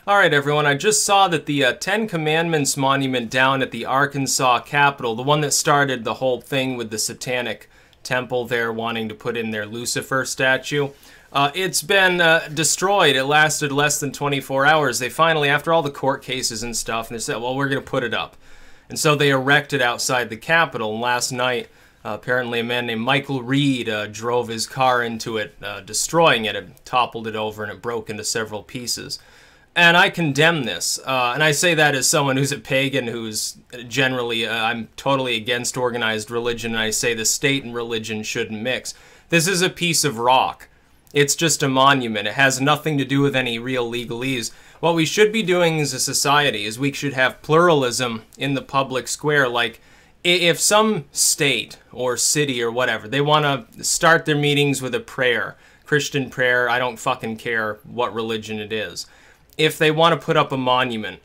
Alright everyone, I just saw that the Ten Commandments monument down at the Arkansas Capitol, the one that started the whole thing with the satanic temple there wanting to put in their Lucifer statue, it's been destroyed. It lasted less than 24 hours. They finally, after all the court cases and stuff, and they said, well, we're going to put it up. And so they erected outside the Capitol, and last night, apparently a man named Michael Reed drove his car into it, destroying it. It toppled it over and it broke into several pieces. And I condemn this, and I say that as someone who's a pagan, who's generally, I'm totally against organized religion, and I say the state and religion shouldn't mix. This is a piece of rock. It's just a monument. It has nothing to do with any real legalese. What we should be doing as a society is we should have pluralism in the public square. Like, if some state or city or whatever, they want to start their meetings with a prayer, Christian prayer, I don't fucking care what religion it is. If they want to put up a monument,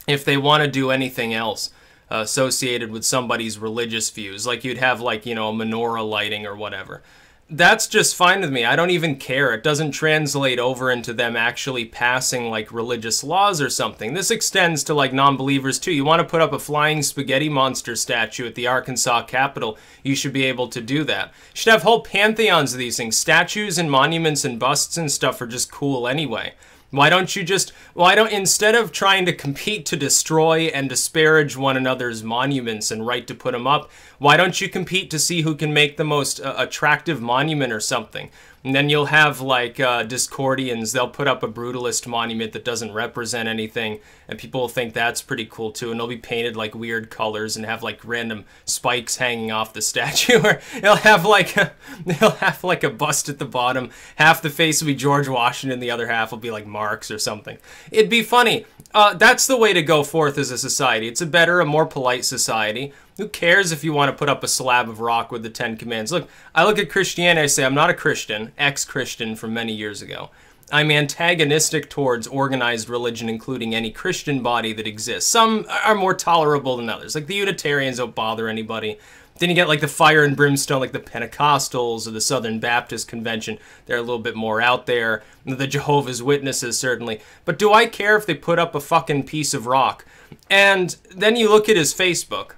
if they want to do anything else associated with somebody's religious views, like you'd have like, you know, a menorah lighting or whatever, that's just fine with me. I don't even care. It doesn't translate over into them actually passing like religious laws or something. This extends to like non-believers too. You want to put up a flying spaghetti monster statue at the Arkansas Capitol, you should be able to do that. You should have whole pantheons of these things. Statues and monuments and busts and stuff are just cool anyway. Why don't you just, instead of trying to compete to destroy and disparage one another's monuments and right to put them up, why don't you compete to see who can make the most attractive monument or something? And then you'll have, like, Discordians, they'll put up a brutalist monument that doesn't represent anything, and people will think that's pretty cool, too, and they'll be painted, like, weird colors and have, like, random spikes hanging off the statue, or they'll have, like, a bust at the bottom. Half the face will be George Washington, the other half will be, like, Marx or something. It'd be funny. That's the way to go forth as a society. It's a better, a more polite society. Who cares if you want to put up a slab of rock with the Ten Commandments? Look, I look at Christianity, I say I'm not a Christian, ex-Christian from many years ago. I'm antagonistic towards organized religion, including any Christian body that exists. Some are more tolerable than others. Like the Unitarians don't bother anybody. Then you get like the fire and brimstone, like the Pentecostals or the Southern Baptist Convention. They're a little bit more out there. The Jehovah's Witnesses, certainly. But do I care if they put up a fucking piece of rock? And then you look at his Facebook.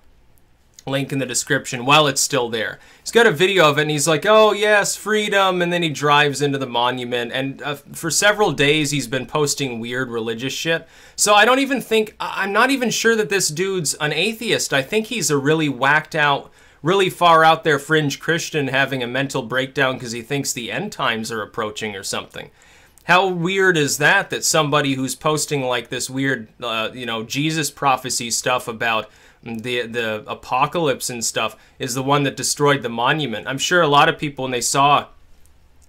Link in the description while it's still there. He's got a video of it and he's like, oh yes, freedom, and then he drives into the monument, and for several days he's been posting weird religious shit. So I don't even think, I'm not even sure that this dude's an atheist. I think he's a really whacked out, really far out there fringe Christian having a mental breakdown because he thinks the end times are approaching or something. How weird is that, that somebody who's posting like this weird, you know, Jesus prophecy stuff about the apocalypse and stuff is the one that destroyed the monument? I'm sure a lot of people, when they saw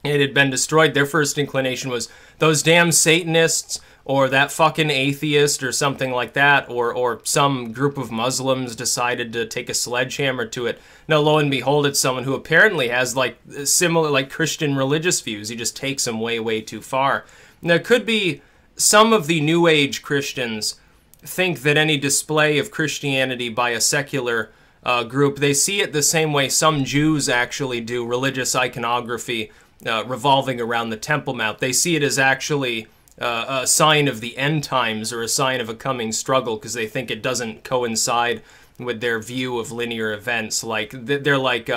it had been destroyed, their first inclination was those damn Satanists or that fucking atheist or something like that, or some group of Muslims decided to take a sledgehammer to it. No, lo and behold, it's someone who apparently has like similar like Christian religious views. He just takes them way, way too far. Now, it could be some of the New Age Christians think that any display of Christianity by a secular group, they see it the same way some Jews actually do religious iconography revolving around the Temple Mount. They see it as actually a sign of the end times or a sign of a coming struggle because they think it doesn't coincide with their view of linear events. Like, they're like,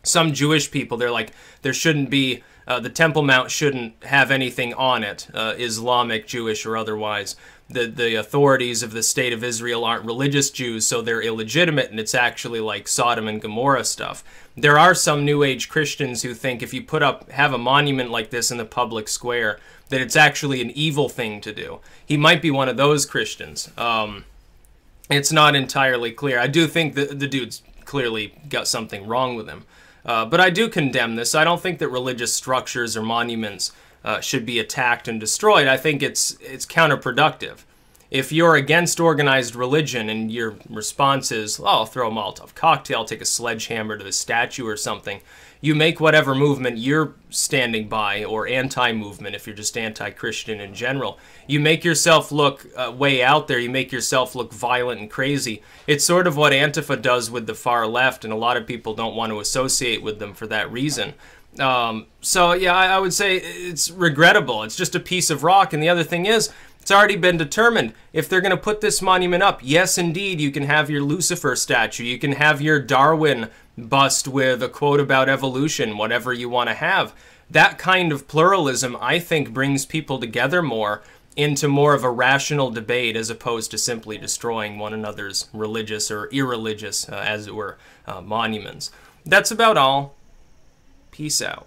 some Jewish people, they're like, there shouldn't be, the Temple Mount shouldn't have anything on it, Islamic, Jewish, or otherwise. The authorities of the state of Israel aren't religious Jews, so they're illegitimate, and it's actually like Sodom and Gomorrah stuff. There are some New Age Christians who think if you have a monument like this in the public square, that it's actually an evil thing to do. He might be one of those Christians. It's not entirely clear. I do think that the dude's clearly got something wrong with him. But I do condemn this. I don't think that religious structures or monuments should be attacked and destroyed. I think it's counterproductive. If you're against organized religion and your response is, oh, I'll throw a Molotov cocktail, I'll take a sledgehammer to the statue or something, you make whatever movement you're standing by, or anti-movement if you're just anti-Christian in general. You make yourself look way out there. You make yourself look violent and crazy. It's sort of what Antifa does with the far left, and a lot of people don't want to associate with them for that reason. So yeah, I would say it's regrettable. It's just a piece of rock. And the other thing is, it's already been determined. If they're going to put this monument up, yes, indeed, you can have your Lucifer statue. You can have your Darwin bust with a quote about evolution, whatever you want to have. That kind of pluralism, I think, brings people together more into more of a rational debate as opposed to simply destroying one another's religious or irreligious, as it were, monuments. That's about all. Peace out.